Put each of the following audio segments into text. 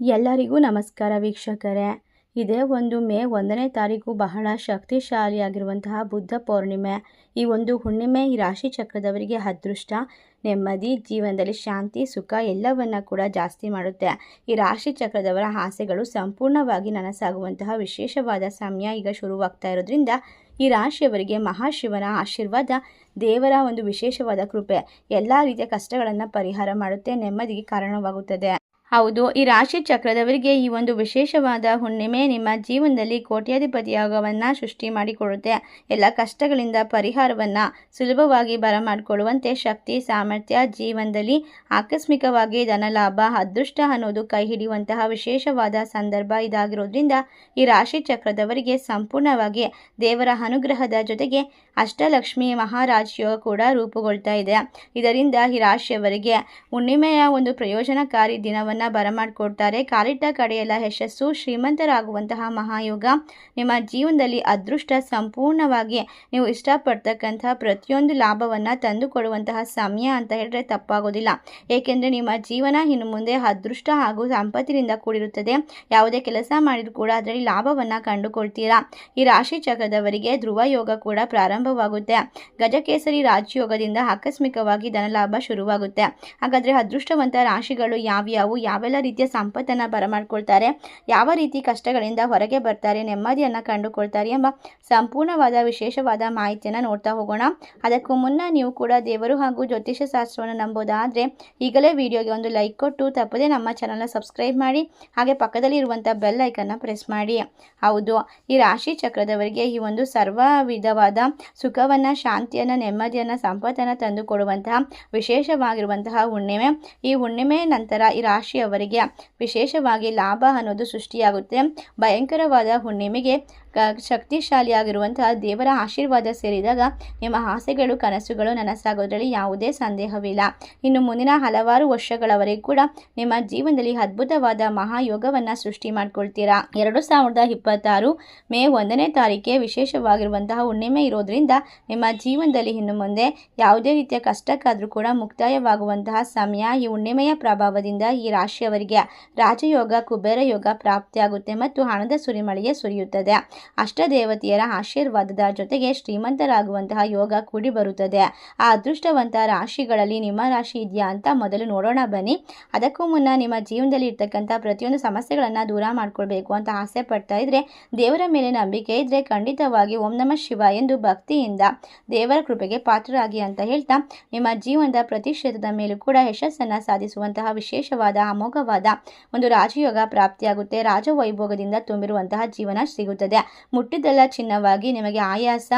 ಎಲ್ಲರಿಗೂ ನಮಸ್ಕಾರ ವೀಕ್ಷಕರೇ. ಇದೇ ಒಂದು ಮೇ 1ನೇ ತಾರೀಕು ಬಹಳ ಶಕ್ತಿಶಾಲಿಯಾಗಿರುವಂತಹ ಬುದ್ಧ ಪೌರ್ಣಿಮೆ. ಈ ಒಂದು ಹುಣ್ಣಿಮೆ ಈ ರಾಶಿ ಚಕ್ರದವರಿಗೆ ಅದೃಷ್ಟ, ನೆಮ್ಮದಿ, ಜೀವನದಲ್ಲಿ ಶಾಂತಿ, ಸುಖ ಎಲ್ಲವನ್ನ ಕೂಡ ಜಾಸ್ತಿ ಮಾಡುತ್ತೆ. ಈ ರಾಶಿ ಚಕ್ರದವರ ಆಸೆಗಳು ಸಂಪೂರ್ಣವಾಗಿ ನನಸಾಗುವಂತಹ ವಿಶೇಷವಾದ ಸಮಯ ಈಗ ಶುರುವಾಗ್ತಾ ಇರೋದ್ರಿಂದ ಈ ರಾಶಿಯವರಿಗೆ ಮಹಾಶಿವನ ಆಶೀರ್ವಾದ, ದೇವರ ಒಂದು ವಿಶೇಷವಾದ ಕೃಪೆ ಎಲ್ಲ ರೀತಿಯ ಕಷ್ಟಗಳನ್ನು ಪರಿಹಾರ ಮಾಡುತ್ತೆ, ನೆಮ್ಮದಿಗೆ ಕಾರಣವಾಗುತ್ತದೆ. ಹೌದು, ಈ ರಾಶಿ ಚಕ್ರದವರಿಗೆ ಈ ಒಂದು ವಿಶೇಷವಾದ ಹುಣ್ಣಿಮೆ ನಿಮ್ಮ ಜೀವನದಲ್ಲಿ ಕೋಟ್ಯಾಧಿಪತಿ ಯೋಗವನ್ನು ಸೃಷ್ಟಿ ಮಾಡಿಕೊಡುತ್ತೆ. ಎಲ್ಲ ಕಷ್ಟಗಳಿಂದ ಪರಿಹಾರವನ್ನು ಸುಲಭವಾಗಿ ಬರಮಾಡಿಕೊಳ್ಳುವಂತೆ ಶಕ್ತಿ, ಸಾಮರ್ಥ್ಯ, ಜೀವನದಲ್ಲಿ ಆಕಸ್ಮಿಕವಾಗಿ ಧನಲಾಭ, ಅದೃಷ್ಟ ಅನ್ನೋದು ಕೈ ಹಿಡಿಯುವಂತಹ ವಿಶೇಷವಾದ ಸಂದರ್ಭ ಇದಾಗಿರೋದ್ರಿಂದ ಈ ರಾಶಿ ಚಕ್ರದವರಿಗೆ ಸಂಪೂರ್ಣವಾಗಿ ದೇವರ ಅನುಗ್ರಹದ ಜೊತೆಗೆ ಅಷ್ಟಲಕ್ಷ್ಮಿ ಮಹಾರಾಜ ಯೋಗ ಕೂಡ ರೂಪುಗೊಳ್ತಾ ಇದೆ. ಇದರಿಂದ ಈ ರಾಶಿಯವರಿಗೆ ಹುಣ್ಣಿಮೆಯ ಒಂದು ಪ್ರಯೋಜನಕಾರಿ ದಿನವನ್ನು ಬರಮಾಡಿಕೊಡ್ತಾರೆ. ಕಾಲಿಟ್ಟ ಕಡೆಯೆಲ್ಲ ಯಶಸ್ಸು, ಶ್ರೀಮಂತರಾಗುವಂತಹ ಮಹಾಯೋಗ, ನಿಮ್ಮ ಜೀವನದಲ್ಲಿ ಅದೃಷ್ಟ, ಸಂಪೂರ್ಣವಾಗಿ ನೀವು ಇಷ್ಟಪಡ್ತಕ್ಕಂತಹ ಪ್ರತಿಯೊಂದು ಲಾಭವನ್ನು ತಂದುಕೊಡುವಂತಹ ಸಮಯ ಅಂತ ಹೇಳಿದ್ರೆ ತಪ್ಪಾಗೋದಿಲ್ಲ. ಏಕೆಂದರೆ ನಿಮ್ಮ ಜೀವನ ಇನ್ನು ಮುಂದೆ ಅದೃಷ್ಟ ಹಾಗೂ ಸಂಪತ್ತಿನಿಂದ ಕೂಡಿರುತ್ತದೆ. ಯಾವುದೇ ಕೆಲಸ ಮಾಡಿದರೂ ಕೂಡ ಅದರಲ್ಲಿ ಲಾಭವನ್ನು ಕಂಡುಕೊಳ್ತೀರಾ. ಈ ರಾಶಿ ಚಕ್ರದವರಿಗೆ ಧ್ರುವ ಯೋಗ ಕೂಡ ಪ್ರಾರಂಭವಾಗುತ್ತೆ. ಗಜಕೇಸರಿ ರಾಜಯೋಗದಿಂದ ಆಕಸ್ಮಿಕವಾಗಿ ಧನಲಾಭ ಶುರುವಾಗುತ್ತೆ. ಹಾಗಾದರೆ ಅದೃಷ್ಟವಂತ ರಾಶಿಗಳು ಯಾವ್ಯಾವು, ಯಾವೆಲ್ಲ ರೀತಿಯ ಸಂಪತ್ತನ್ನು ಬರಮಾಡ್ಕೊಳ್ತಾರೆ, ಯಾವ ರೀತಿ ಕಷ್ಟಗಳಿಂದ ಹೊರಗೆ ಬರ್ತಾರೆ, ನೆಮ್ಮದಿಯನ್ನು ಕಂಡುಕೊಳ್ತಾರೆ ಎಂಬ ಸಂಪೂರ್ಣವಾದ ವಿಶೇಷವಾದ ಮಾಹಿತಿಯನ್ನು ನೋಡ್ತಾ ಹೋಗೋಣ. ಅದಕ್ಕೂ ಮುನ್ನ ನೀವು ಕೂಡ ದೇವರು ಹಾಗೂ ಜ್ಯೋತಿಷ್ಯ ಶಾಸ್ತ್ರವನ್ನು ನಂಬೋದಾದರೆ ಈಗಲೇ ವಿಡಿಯೋಗೆ ಒಂದು ಲೈಕ್ ಕೊಟ್ಟು ತಪ್ಪದೇ ನಮ್ಮ ಚಾನಲ್ನ ಸಬ್ಸ್ಕ್ರೈಬ್ ಮಾಡಿ, ಹಾಗೆ ಪಕ್ಕದಲ್ಲಿ ಇರುವಂಥ ಬೆಲ್ ಐಕನ್ನ ಪ್ರೆಸ್ ಮಾಡಿ. ಹೌದು, ಈ ರಾಶಿ ಚಕ್ರದವರಿಗೆ ಈ ಒಂದು ಸರ್ವ ವಿಧವಾದ ಸುಖವನ್ನು, ಶಾಂತಿಯನ್ನು, ನೆಮ್ಮದಿಯನ್ನು, ಸಂಪತ್ತನ್ನು ತಂದುಕೊಡುವಂತಹ ವಿಶೇಷವಾಗಿರುವಂತಹ ಹುಣ್ಣಿಮೆ. ಈ ಹುಣ್ಣಿಮೆ ನಂತರ ಈ ರಾಶಿಯವರಿಗೆ ವಿಶೇಷವಾಗಿ ಲಾಭ ಅನ್ನೋದು ಸೃಷ್ಟಿಯಾಗುತ್ತೆ. ಭಯಂಕರವಾದ ಹುಣ್ಣಿಮೆಗೆ ಶಕ್ತಿಶಾಲಿಯಾಗಿರುವಂತಹ ದೇವರ ಆಶೀರ್ವಾದ ಸೇರಿದಾಗ ನಿಮ್ಮ ಆಸೆಗಳು, ಕನಸುಗಳು ನನಸಾಗೋದ್ರಲ್ಲಿ ಯಾವುದೇ ಸಂದೇಹವಿಲ್ಲ. ಇನ್ನು ಮುಂದಿನ ಹಲವಾರು ವರ್ಷಗಳವರೆಗೂ ಕೂಡ ನಿಮ್ಮ ಜೀವನದಲ್ಲಿ ಅದ್ಭುತವಾದ ಮಹಾಯೋಗವನ್ನು ಸೃಷ್ಟಿ ಮಾಡ್ಕೊಳ್ತೀರಾ. 2026 ಮೇ 1ನೇ ತಾರೀಕೆ ವಿಶೇಷವಾಗಿರುವಂತಹ ಹುಣ್ಣಿಮೆ ಇರೋದ್ರಿಂದ ನಿಮ್ಮ ಜೀವನದಲ್ಲಿ ಇನ್ನು ಮುಂದೆ ಯಾವುದೇ ರೀತಿಯ ಕಷ್ಟಕ್ಕಾದರೂ ಕೂಡ ಮುಕ್ತಾಯವಾಗುವಂತಹ ಸಮಯ. ಈ ಹುಣ್ಣಿಮೆಯ ಪ್ರಭಾವದಿಂದ ಈ ರಾಶಿಯವರಿಗೆ ರಾಜಯೋಗ, ಕುಬೇರ ಯೋಗ ಪ್ರಾಪ್ತಿಯಾಗುತ್ತೆ ಮತ್ತು ಹಣದ ಸುರಿಮಳೆಯೇ ಸುರಿಯುತ್ತದೆ. ಅಷ್ಟದೇವತೆಯರ ಆಶೀರ್ವಾದದ ಜೊತೆಗೆ ಶ್ರೀಮಂತರಾಗುವಂತಹ ಯೋಗ ಕೂಡಿ ಬರುತ್ತದೆ. ಆ ಅದೃಷ್ಟವಂತ ರಾಶಿಗಳಲ್ಲಿ ನಿಮ್ಮ ರಾಶಿ ಇದೆಯಾ ಅಂತ ಮೊದಲು ನೋಡೋಣ ಬನ್ನಿ. ಅದಕ್ಕೂ ಮುನ್ನ ನಿಮ್ಮ ಜೀವನದಲ್ಲಿ ಇರ್ತಕ್ಕಂಥ ಪ್ರತಿಯೊಂದು ಸಮಸ್ಯೆಗಳನ್ನು ದೂರ ಮಾಡ್ಕೊಳ್ಬೇಕು ಅಂತ ಆಸೆ ಪಡ್ತಾ ಇದ್ರೆ, ದೇವರ ಮೇಲೆ ನಂಬಿಕೆ ಇದ್ರೆ ಖಂಡಿತವಾಗಿ ಓಂ ನಮಃ ಶಿವ ಎಂದು ಭಕ್ತಿಯಿಂದ ದೇವರ ಕೃಪೆಗೆ ಪಾತ್ರರಾಗಿ ಅಂತ ಹೇಳ್ತಾ ನಿಮ್ಮ ಜೀವನದ ಪ್ರತಿ ಕ್ಷೇತ್ರದ ಮೇಲೂ ಕೂಡ ಯಶಸ್ಸನ್ನು ಸಾಧಿಸುವಂತಹ ವಿಶೇಷವಾದ ಅಮೋಘವಾದ ಒಂದು ರಾಜಯೋಗ ಪ್ರಾಪ್ತಿಯಾಗುತ್ತೆ. ರಾಜವೈಭೋಗದಿಂದ ತುಂಬಿರುವಂತಹ ಜೀವನ ಸಿಗುತ್ತದೆ. ಮುಟ್ಟಿದ್ದೆಲ್ಲ ಚಿನ್ನವಾಗಿ ನಿಮಗೆ ಆಯಾಸ,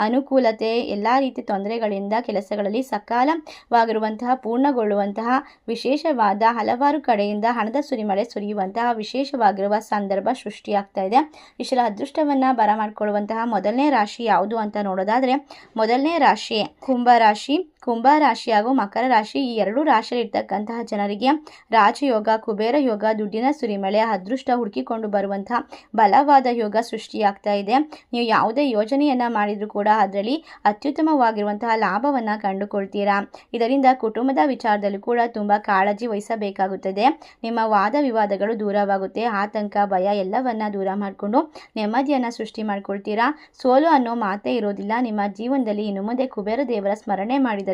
ಅನುಕೂಲತೆ, ಎಲ್ಲ ರೀತಿಯ ತೊಂದರೆಗಳಿಂದ ಕೆಲಸಗಳಲ್ಲಿ ಸಕಾಲವಾಗಿರುವಂತಹ ಪೂರ್ಣಗೊಳ್ಳುವಂತಹ ವಿಶೇಷವಾದ ಹಲವಾರು ಕಡೆಯಿಂದ ಹಣದ ಸುರಿಮಳೆ ಸುರಿಯುವಂತಹ ವಿಶೇಷವಾಗಿರುವ ಸಂದರ್ಭ ಸೃಷ್ಟಿಯಾಗ್ತಾ ಇದೆ. ಇಷ್ಟರ ಅದೃಷ್ಟವನ್ನು ಬರಮಾಡಿಕೊಳ್ಳುವಂತಹ ಮೊದಲನೇ ರಾಶಿ ಯಾವುದು ಅಂತ ನೋಡೋದಾದ್ರೆ, ಮೊದಲನೇ ರಾಶಿ ಕುಂಭರಾಶಿ. ಕುಂಭರಾಶಿ ಹಾಗೂ ಮಕರ ರಾಶಿ, ಈ ಎರಡು ರಾಶಿಯಲ್ಲಿ ಇರ್ತಕ್ಕಂತಹ ಜನರಿಗೆ ರಾಜಯೋಗ, ಕುಬೇರ ಯೋಗ, ದುಡ್ಡಿನ ಸುರಿಮಳೆ, ಅದೃಷ್ಟ ಹುಡುಕಿಕೊಂಡು ಬರುವಂತಹ ಬಲವಾದ ಯೋಗ ಸೃಷ್ಟಿಯಾಗ್ತಾ ಇದೆ. ನೀವು ಯಾವುದೇ ಯೋಜನೆಯನ್ನು ಮಾಡಿದರೂ ಕೂಡ ಅದರಲ್ಲಿ ಅತ್ಯುತ್ತಮವಾಗಿರುವಂತಹ ಲಾಭವನ್ನು ಕಂಡುಕೊಳ್ತೀರಾ. ಇದರಿಂದ ಕುಟುಂಬದ ವಿಚಾರದಲ್ಲೂ ಕೂಡ ತುಂಬ ಕಾಳಜಿ ವಹಿಸಬೇಕಾಗುತ್ತದೆ. ನಿಮ್ಮ ವಾದ ವಿವಾದಗಳು ದೂರವಾಗುತ್ತೆ. ಆತಂಕ, ಭಯ ಎಲ್ಲವನ್ನ ದೂರ ಮಾಡಿಕೊಂಡು ನೆಮ್ಮದಿಯನ್ನು ಸೃಷ್ಟಿ ಮಾಡ್ಕೊಳ್ತೀರಾ. ಸೋಲು ಅನ್ನೋ ಮಾತೇ ಇರೋದಿಲ್ಲ. ನಿಮ್ಮ ಜೀವನದಲ್ಲಿ ಇನ್ನು ಮುಂದೆ ಕುಬೇರ ದೇವರ ಸ್ಮರಣೆ ಮಾಡಿದರೆ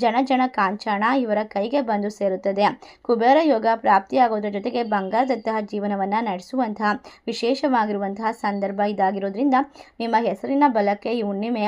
ಜನ ಕಾಂಚಾಣ ಇವರ ಕೈಗೆ ಬಂದು ಸೇರುತ್ತದೆ. ಕುಬೇರ ಯೋಗ ಪ್ರಾಪ್ತಿಯಾಗೋದ್ರ ಜೊತೆಗೆ ಬಂಗಾರದಂತಹ ಜೀವನವನ್ನು ನಡೆಸುವಂತಹ ವಿಶೇಷವಾಗಿರುವಂತಹ ಸಂದರ್ಭ ಇದಾಗಿರೋದ್ರಿಂದ ನಿಮ್ಮ ಹೆಸರಿನ ಬಲಕ್ಕೆ ಈ ಹುಣ್ಣಿಮೆ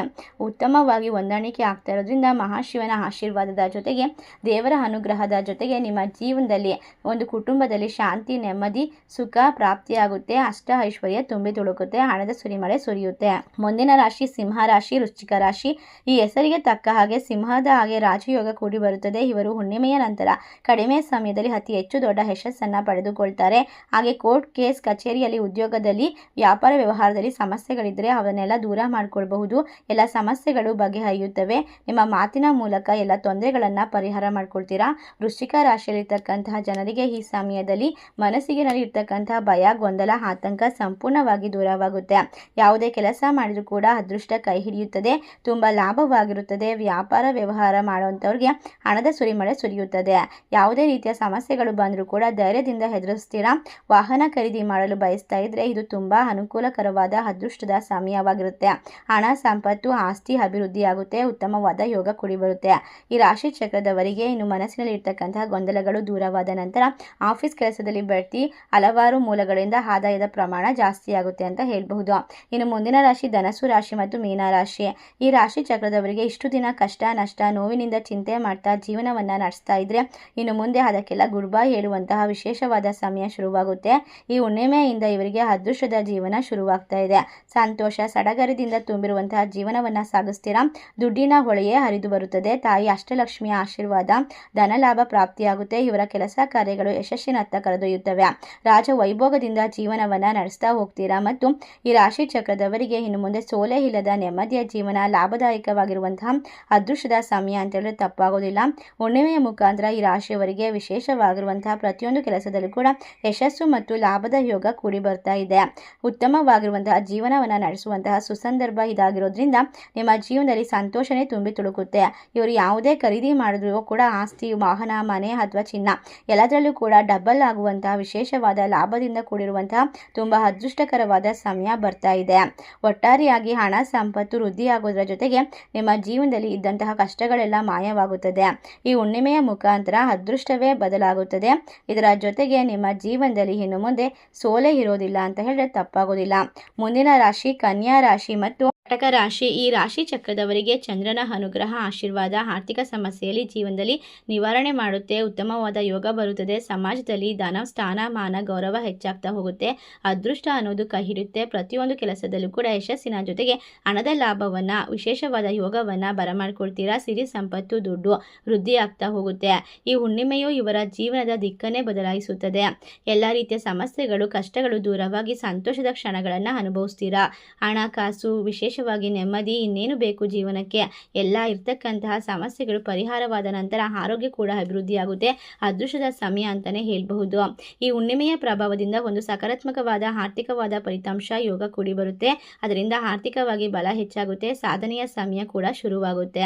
ಉತ್ತಮವಾಗಿ ಹೊಂದಾಣಿಕೆ ಆಗ್ತಾ ಇರೋದ್ರಿಂದ ಮಹಾಶಿವನ ಆಶೀರ್ವಾದದ ಜೊತೆಗೆ ದೇವರ ಅನುಗ್ರಹದ ಜೊತೆಗೆ ನಿಮ್ಮ ಜೀವನದಲ್ಲಿ ಒಂದು ಕುಟುಂಬದಲ್ಲಿ ಶಾಂತಿ, ನೆಮ್ಮದಿ, ಸುಖ ಪ್ರಾಪ್ತಿಯಾಗುತ್ತೆ. ಅಷ್ಟ ಐಶ್ವರ್ಯ ತುಂಬಿ ತುಳುಕುತ್ತೆ. ಹಣದ ಸುರಿಮಳೆ ಸುರಿಯುತ್ತೆ. ಮುಂದಿನ ರಾಶಿ ಸಿಂಹ ರಾಶಿ, ವೃಶ್ಚಿಕ ರಾಶಿ. ಈ ಹೆಸರಿಗೆ ತಕ್ಕ ಹಾಗೆ ಸಿಂಹದ ಹಾಗೆ ರಾಜಯೋಗ ಕೂಡಿ ಬರುತ್ತದೆ. ಇವರು ಹುಣ್ಣಿಮೆಯ ನಂತರ ಕಡಿಮೆ ಸಮಯದಲ್ಲಿ ಅತಿ ಹೆಚ್ಚು ದೊಡ್ಡ ಯಶಸ್ಸನ್ನು ಪಡೆದುಕೊಳ್ತಾರೆ. ಹಾಗೆ ಕೋರ್ಟ್ ಕೇಸ್, ಕಚೇರಿಯಲ್ಲಿ, ಉದ್ಯೋಗದಲ್ಲಿ, ವ್ಯಾಪಾರ ವ್ಯವಹಾರ ವ್ಯವಹಾರದಲ್ಲಿ ಸಮಸ್ಯೆಗಳಿದ್ದರೆ ಅವನ್ನೆಲ್ಲ ದೂರ ಮಾಡಿಕೊಳ್ಬಹುದು. ಎಲ್ಲ ಸಮಸ್ಯೆಗಳು ಬಗೆಹರಿಯುತ್ತವೆ. ನಿಮ್ಮ ಮಾತಿನ ಮೂಲಕ ಎಲ್ಲ ತೊಂದರೆಗಳನ್ನು ಪರಿಹಾರ ಮಾಡ್ಕೊಳ್ತೀರಾ. ವೃಶ್ಚಿಕ ರಾಶಿಯಲ್ಲಿರ್ತಕ್ಕಂತಹ ಜನರಿಗೆ ಈ ಸಮಯದಲ್ಲಿ ಮನಸ್ಸಿಗೆ ಇರ್ತಕ್ಕಂತಹ ಭಯ, ಗೊಂದಲ, ಆತಂಕ ಸಂಪೂರ್ಣವಾಗಿ ದೂರವಾಗುತ್ತೆ. ಯಾವುದೇ ಕೆಲಸ ಮಾಡಿದರೂ ಕೂಡ ಅದೃಷ್ಟ ಕೈ ಹಿಡಿಯುತ್ತದೆ. ತುಂಬ ಲಾಭವಾಗಿರುತ್ತದೆ. ವ್ಯಾಪಾರ ವ್ಯವಹಾರ ಮಾಡುವಂಥವ್ರಿಗೆ ಹಣದ ಸುರಿಮಳೆ ಸುರಿಯುತ್ತದೆ. ಯಾವುದೇ ರೀತಿಯ ಸಮಸ್ಯೆಗಳು ಬಂದರೂ ಕೂಡ ಧೈರ್ಯದಿಂದ ಎದುರಿಸ್ತೀರಾ. ವಾಹನ ಖರೀದಿ ಮಾಡಲು ಬಯಸ್ತಾ ಇದ್ರೆ ಇದು ತುಂಬಾ ಅನುಕೂಲಕರವಾದ ಅದೃಷ್ಟದ ಸಮಯವಾಗಿರುತ್ತೆ. ಹಣ, ಸಂಪತ್ತು, ಆಸ್ತಿ ಅಭಿವೃದ್ಧಿಯಾಗುತ್ತೆ. ಉತ್ತಮವಾದ ಯೋಗ ಕೂಡಿ ಬರುತ್ತೆ. ಈ ರಾಶಿ ಚಕ್ರದವರಿಗೆ ಇನ್ನು ಮನಸ್ಸಿನಲ್ಲಿ ಇರ್ತಕ್ಕಂತಹ ಗೊಂದಲಗಳು ದೂರವಾದ ನಂತರ ಆಫೀಸ್ ಕೆಲಸದಲ್ಲಿ ಬಡ್ತಿ, ಹಲವಾರು ಮೂಲಗಳಿಂದ ಆದಾಯದ ಪ್ರಮಾಣ ಜಾಸ್ತಿ ಆಗುತ್ತೆ ಅಂತ ಹೇಳಬಹುದು. ಇನ್ನು ಮುಂದಿನ ರಾಶಿ ಧನಸ್ಸು ರಾಶಿ ಮತ್ತು ಮೀನ ರಾಶಿ. ಈ ರಾಶಿ ಚಕ್ರದವರಿಗೆ ಇಷ್ಟು ದಿನ ಕಷ್ಟ, ನಷ್ಟ, ನೋವಿನಿಂದ ಚಿಂತೆ ಮಾಡ್ತಾ ಜೀವನವನ್ನ ನಡೆಸ್ತಾ ಇದ್ರೆ ಇನ್ನು ಮುಂದೆ ಅದಕ್ಕೆಲ್ಲ ಗುಡ್ ಬೈ ಹೇಳುವಂತಹ ವಿಶೇಷವಾದ ಸಮಯ ಶುರುವಾಗುತ್ತೆ. ಈ ಹುಣ್ಣಿಮೆಯಿಂದ ಇವರಿಗೆ ಅದೃಷ್ಟದ ಜೀವನ ಶುರುವಾಗ್ತಾ ಇದೆ. ಸಂತೋಷ, ಸಡಗರದಿಂದ ತುಂಬಿರುವಂತಹ ಜೀವನವನ್ನ ಸಾಗಿಸ್ತೀರಾ. ದುಡ್ಡಿನ ಹೊಳೆಯೇ ಹರಿದು ಬರುತ್ತದೆ. ತಾಯಿ ಅಷ್ಟಲಕ್ಷ್ಮಿಯ ಆಶೀರ್ವಾದ, ಧನಲಾಭ ಪ್ರಾಪ್ತಿಯಾಗುತ್ತೆ. ಇವರ ಕೆಲಸ ಕಾರ್ಯಗಳು ಯಶಸ್ಸಿನತ್ತ ಕರೆದೊಯ್ಯುತ್ತವೆ. ರಾಜ ವೈಭೋಗದಿಂದ ಜೀವನವನ್ನ ನಡೆಸ್ತಾ ಹೋಗ್ತೀರಾ. ಮತ್ತು ಈ ರಾಶಿ ಚಕ್ರದವರಿಗೆ ಇನ್ನು ಮುಂದೆ ಸೋಲೆ ಇಲ್ಲದ ನೆಮ್ಮದಿಯ ಜೀವನ, ಲಾಭದಾಯಕವಾಗಿರುವಂತಹ ಅದೃಷ್ಟದ ಸಮಯ ಅಂತ ಹೇಳಿದ್ರೆ ತಪ್ಪಾಗೋದಿಲ್ಲ. ಹುಣ್ಣಿಮೆಯ ಮುಖಾಂತರ ಈ ರಾಶಿಯವರಿಗೆ ವಿಶೇಷವಾಗಿರುವಂತಹ ಪ್ರತಿಯೊಂದು ಕೆಲಸದಲ್ಲೂ ಕೂಡ ಯಶಸ್ಸು ಮತ್ತು ಲಾಭದ ಯೋಗ ಕೂಡಿ ಬರ್ತಾ ಇದೆ. ಉತ್ತಮವಾಗಿರುವಂತಹ ಜೀವನವನ್ನ ನಡೆಸುವಂತಹ ಸುಸಂದರ್ಭ ಇದಾಗಿರೋದ್ರಿಂದ ನಿಮ್ಮ ಜೀವನದಲ್ಲಿ ಸಂತೋಷನೇ ತುಂಬಿ ತುಳುಕುತ್ತೆ. ಇವರು ಯಾವುದೇ ಖರೀದಿ ಮಾಡಿದ್ರು ಕೂಡ ಆಸ್ತಿ, ವಾಹನ, ಮನೆ ಅಥವಾ ಚಿನ್ನ ಎಲ್ಲದರಲ್ಲೂ ಕೂಡ ಡಬಲ್ ಆಗುವಂತಹ ವಿಶೇಷವಾದ ಲಾಭದಿಂದ ಕೂಡಿರುವಂತಹ ತುಂಬಾ ಅದೃಷ್ಟಕರವಾದ ಸಮಯ ಬರ್ತಾ ಇದೆ. ಒಟ್ಟಾರೆಯಾಗಿ ಹಣ, ಸಂಪತ್ತು ವೃದ್ಧಿಯಾಗೋದ್ರ ಜೊತೆಗೆ ನಿಮ್ಮ ಜೀವನದಲ್ಲಿ ಇದ್ದಂತಹ ಕಷ್ಟಗಳೆಲ್ಲ ಮಾಯವಾಗುತ್ತದೆ. ಈ ಹುಣ್ಣಿಮೆಯ ಮುಖಾಂತರ ಅದೃಷ್ಟವೇ ಬದಲಾಗುತ್ತದೆ. ಇದರ ಜೊತೆಗೆ ನಿಮ್ಮ ಜೀವನದಲ್ಲಿ ಇನ್ನು ಮುಂದೆ ಸೋಲೆ ಇರೋದಿಲ್ಲ ಅಂತ ಹೇಳಿದ್ರೆ ತಪ್ಪಾಗೋದಿಲ್ಲ. ಮುಂದಿನ ರಾಶಿ ಕನ್ಯಾ ರಾಶಿ ಮತ್ತು ಕಟಕ ರಾಶಿ. ಈ ರಾಶಿ ಚಕ್ರದವರಿಗೆ ಚಂದ್ರನ ಅನುಗ್ರಹ, ಆಶೀರ್ವಾದ ಆರ್ಥಿಕ ಸಮಸ್ಯೆಯಲ್ಲಿ ಜೀವನದಲ್ಲಿ ನಿವಾರಣೆ ಮಾಡುತ್ತೆ. ಉತ್ತಮವಾದ ಯೋಗ ಬರುತ್ತದೆ. ಸಮಾಜದಲ್ಲಿ ಧನ, ಸ್ಥಾನಮಾನ, ಗೌರವ ಹೆಚ್ಚಾಗ್ತಾ ಹೋಗುತ್ತೆ. ಅದೃಷ್ಟ ಅನ್ನೋದು ಕೈ ಹಿಡಿಯುತ್ತೆ. ಪ್ರತಿಯೊಂದು ಕೆಲಸದಲ್ಲೂ ಕೂಡ ಯಶಸ್ಸಿನ ಜೊತೆಗೆ ಹಣದ ಲಾಭವನ್ನ, ವಿಶೇಷವಾದ ಯೋಗವನ್ನ ಬರಮಾಡ್ಕೊಳ್ತೀರಾ. ಸಿರಿ ಸಂಪತ್ತು, ದುಡ್ಡು ವೃದ್ಧಿ ಆಗ್ತಾ ಹೋಗುತ್ತೆ. ಈ ಹುಣ್ಣಿಮೆಯು ಇವರ ಜೀವನದ ದಿಕ್ಕನ್ನೇ ಬದಲಾಯಿಸುತ್ತದೆ. ಎಲ್ಲ ರೀತಿಯ ಸಮಸ್ಯೆಗಳು, ಕಷ್ಟಗಳು ದೂರವಾಗಿ ಸಂತೋಷದ ಕ್ಷಣಗಳನ್ನು ಅನುಭವಿಸ್ತೀರಾ. ಹಣಕಾಸು, ವಿಶೇಷವಾಗಿ ನೆಮ್ಮದಿ, ಇನ್ನೇನು ಬೇಕು ಜೀವನಕ್ಕೆ. ಎಲ್ಲ ಇರ್ತಕ್ಕಂತಹ ಸಮಸ್ಯೆಗಳು ಪರಿಹಾರವಾದ ನಂತರ ಆರೋಗ್ಯ ಕೂಡ ಅಭಿವೃದ್ಧಿಯಾಗುತ್ತೆ. ಅದೃಷ್ಟದ ಸಮಯ ಅಂತಾನೆ ಹೇಳಬಹುದು. ಈ ಹುಣ್ಣಿಮೆಯ ಪ್ರಭಾವದಿಂದ ಒಂದು ಸಕಾರಾತ್ಮಕವಾದ ಆರ್ಥಿಕವಾದ ಫಲಿತಾಂಶ, ಯೋಗ ಕೂಡಿ ಬರುತ್ತೆ. ಅದರಿಂದ ಆರ್ಥಿಕವಾಗಿ ಬಲ ಹೆಚ್ಚಾಗುತ್ತೆ. ಸಾಧನೆಯ ಸಮಯ ಕೂಡ ಶುರುವಾಗುತ್ತೆ.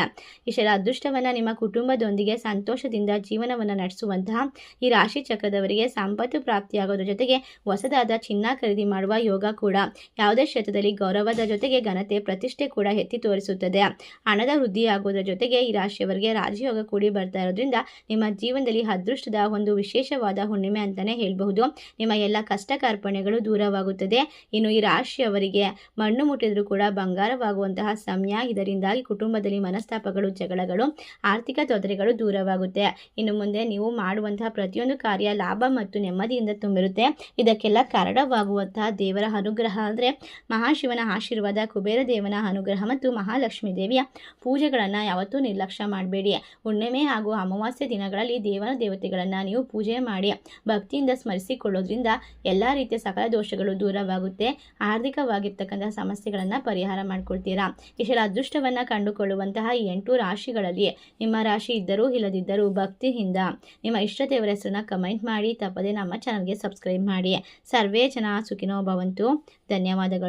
ಇಷ್ಟೆಲ್ಲ ಅದೃಷ್ಟವನ್ನ ನಿಮ್ಮ ಕುಟುಂಬದೊಂದಿಗೆ ಸಂತೋಷದಿಂದ ಜೀವನವನ್ನ ನಡೆಸುವಂತಹ ಈ ರಾಶಿ ಚಕ್ರದವರಿಗೆ ಸಂಪತ್ತು ಪ್ರಾಪ್ತಿಯಾಗೋದ್ರ ಜೊತೆಗೆ ಹೊಸದಾದ ಚಿನ್ನ ಖರೀದಿ ಮಾಡುವ ಯೋಗ ಕೂಡ. ಯಾವುದೇ ಕ್ಷೇತ್ರದಲ್ಲಿ ಗೌರವದ ಜೊತೆಗೆ ಘನತೆ, ಪ್ರತಿಷ್ಠೆ ಕೂಡ ಎತ್ತಿ ತೋರಿಸುತ್ತದೆ. ಹಣದ ವೃದ್ಧಿ ಆಗೋದ್ರ ಜೊತೆಗೆ ಈ ರಾಶಿಯವರಿಗೆ ರಾಜಯೋಗ ಕೂಡಿ ಬರ್ತಾ ಇರೋದ್ರಿಂದ ನಿಮ್ಮ ಜೀವನದಲ್ಲಿ ಅದೃಷ್ಟದ ಒಂದು ವಿಶೇಷವಾದ ಹುಣ್ಣಿಮೆ ಅಂತಾನೆ ಹೇಳಬಹುದು. ನಿಮ್ಮ ಎಲ್ಲ ಕಷ್ಟ ಕಾರ್ಪಣ್ಯಗಳು ದೂರವಾಗುತ್ತದೆ. ಇನ್ನು ಈ ರಾಶಿಯವರಿಗೆ ಮಣ್ಣು ಮುಟ್ಟಿದ್ರೂ ಕೂಡ ಬಂಗಾರವಾಗುವಂತಹ ಸಮಯ. ಇದರಿಂದಾಗಿ ಕುಟುಂಬದಲ್ಲಿ ಮನಸ್ತಾಪಗಳು, ಜಗಳಗಳು, ಆರ್ಥಿಕ ತೊಂದರೆಗಳು ದೂರವಾಗುತ್ತೆ. ಇನ್ನು ಮುಂದೆ ನೀವು ಮಾಡುವಂತಹ ಪ್ರತಿಯೊಂದು ಕಾರ್ಯ ಲಾಭ ಮತ್ತು ನೆಮ್ಮದಿಯಿಂದ ತುಂಬಿರುತ್ತೆ. ಇದಕ್ಕೆಲ್ಲ ಕಾರಣವಾಗುವಂತಹ ದೇವರ ಅನುಗ್ರಹ ಅಂದರೆ ಮಹಾಶಿವನ ಆಶೀರ್ವಾದ, ಕುಬೇರ ದೇವನ ಅನುಗ್ರಹ ಮತ್ತು ಮಹಾಲಕ್ಷ್ಮೀ ದೇವಿಯ ಪೂಜೆಗಳನ್ನು ಯಾವತ್ತೂ ನಿರ್ಲಕ್ಷ್ಯ ಮಾಡಬೇಡಿ. ಹುಣ್ಣಿಮೆ ಹಾಗೂ ಅಮಾವಾಸ್ಯೆ ದಿನಗಳಲ್ಲಿ ದೇವತೆಗಳನ್ನು ನೀವು ಪೂಜೆ ಮಾಡಿ ಭಕ್ತಿಯಿಂದ ಸ್ಮರಿಸಿಕೊಳ್ಳೋದ್ರಿಂದ ಎಲ್ಲ ರೀತಿಯ ಸಕಲ ದೋಷಗಳು ದೂರವಾಗುತ್ತೆ. ಆರ್ಥಿಕವಾಗಿರ್ತಕ್ಕಂತಹ ಸಮಸ್ಯೆಗಳನ್ನು ಪರಿಹಾರ ಮಾಡ್ಕೊಳ್ತೀರಾ. ಇಷ್ಟೆಲ್ಲ ಅದೃಷ್ಟವನ್ನು ಕಂಡುಕೊಳ್ಳುವಂತಹ ಈ 8 ರಾಶಿಗಳಲ್ಲಿ ನಿಮ್ಮ ರಾಶಿ ಇದ್ದರೂ ಇಲ್ಲದಿದ್ದರೂ ಭಕ್ತಿಯಿಂದ ನಿಮ್ಮ ಇಷ್ಟ ದೇವರ ಹೆಸರನ್ನ ಕಮೆಂಟ್ ಮಾಡಿ. ತಪ್ಪದೆ ನಮ್ಮ ಚಾನಲ್ಗೆ ಸಬ್ಸ್ಕ್ರೈಬ್ ಮಾಡಿ. ಸರ್ವೇ ಜನ ಸುಖಿನೋ ಭವಂತು. ಧನ್ಯವಾದಗಳು.